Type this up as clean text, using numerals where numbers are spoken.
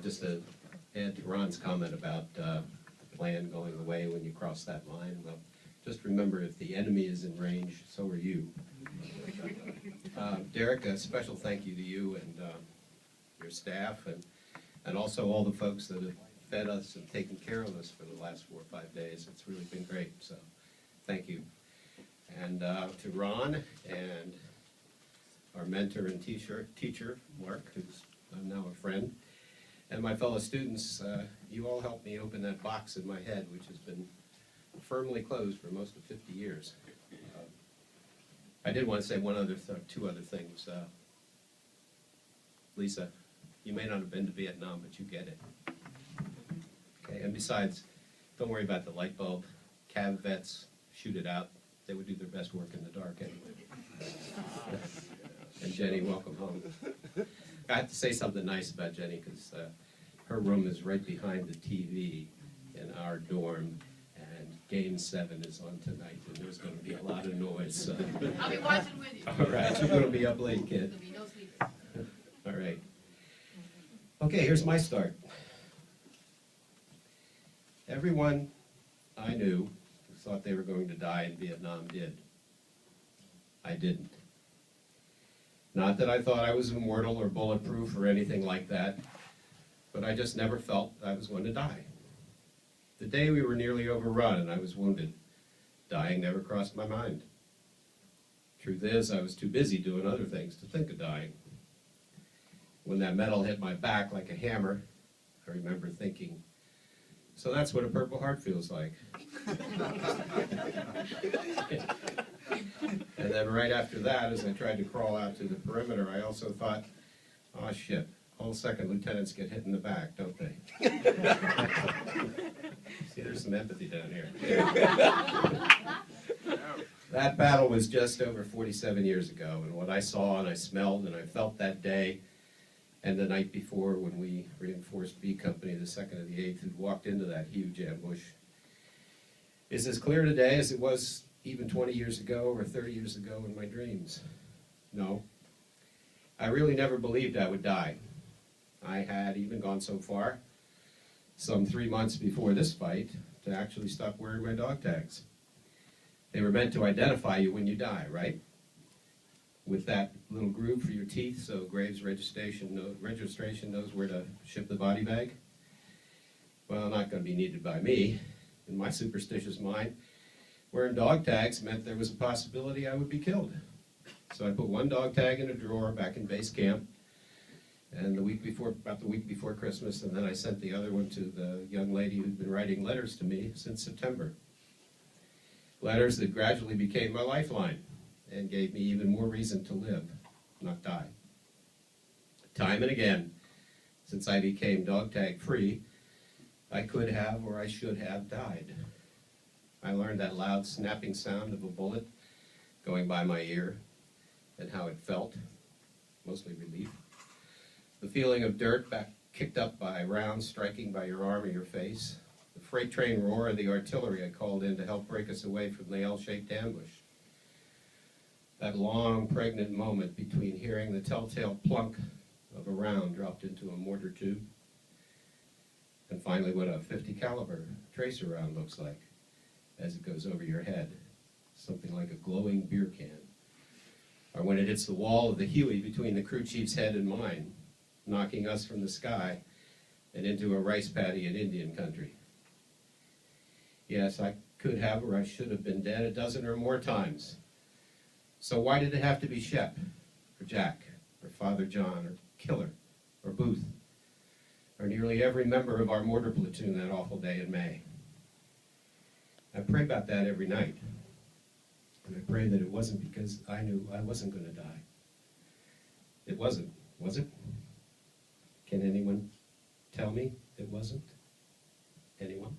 Just to add to Ron's comment about the plan going away when you cross that line, well, just remember if the enemy is in range, so are you. Derek, a special thank you to you and your staff, and also all the folks that have fed us and taken care of us for the last 4 or 5 days. It's really been great, so thank you. And to Ron and our mentor and teacher, Mark, who's now a friend, and my fellow students, you all helped me open that box in my head, which has been firmly closed for most of 50 years. I did want to say two other things. Lisa, you may not have been to Vietnam, but you get it. Okay, and besides, don't worry about the light bulb. Cav vets, shoot it out. They would do their best work in the dark anyway. And Jenny, welcome home. I have to say something nice about Jenny, because her room is right behind the TV in our dorm, and Game 7 is on tonight, and there's going to be a lot of noise. So. I'll be watching with you. All right, you're going to be up late, kid. There'll be no sleeping. All right. Okay, here's my start. Everyone I knew who thought they were going to die in Vietnam did. I didn't. Not that I thought I was immortal or bulletproof or anything like that, but I just never felt I was going to die. The day we were nearly overrun and I was wounded, dying never crossed my mind. Truth is, I was too busy doing other things to think of dying. When that metal hit my back like a hammer, I remember thinking, so that's what a Purple Heart feels like. And then right after that, as I tried to crawl out to the perimeter, I also thought, oh shit, all second lieutenants get hit in the back, don't they? See, there's some empathy down here. That battle was just over 47 years ago, and what I saw and I smelled and I felt that day and the night before when we reinforced B Company, the 2nd of the 8th, who'd walked into that huge ambush, is as clear today as it was even 20 years ago or 30 years ago in my dreams. No, I really never believed I would die. I had even gone so far, some 3 months before this fight, to actually stop wearing my dog tags. They were meant to identify you when you die, right? With that little groove for your teeth, so Graves registration knows where to ship the body bag. Well, not going to be needed by me. In my superstitious mind, wearing dog tags meant there was a possibility I would be killed. So I put one dog tag in a drawer back in base camp, and about the week before Christmas, and then I sent the other one to the young lady who'd been writing letters to me since September. Letters that gradually became my lifeline and gave me even more reason to live, not die. Time and again, since I became dog tag free, I could have or I should have died. I learned that loud snapping sound of a bullet going by my ear and how it felt, mostly relief. The feeling of dirt kicked up by rounds striking by your arm or your face. The freight train roar of the artillery I called in to help break us away from the L-shaped ambush. That long, pregnant moment between hearing the telltale plunk of a round dropped into a mortar tube, and finally what a .50 caliber tracer round looks like as it goes over your head, something like a glowing beer can, or when it hits the wall of the Huey between the crew chief's head and mine, knocking us from the sky and into a rice paddy in Indian country. Yes, I could have or I should have been dead a dozen or more times. So why did it have to be Shep, or Jack, or Father John, or Killer, or Booth, or nearly every member of our mortar platoon that awful day in May? I pray about that every night, and I pray that it wasn't because I knew I wasn't going to die. It wasn't, was it? Can anyone tell me it wasn't? Anyone?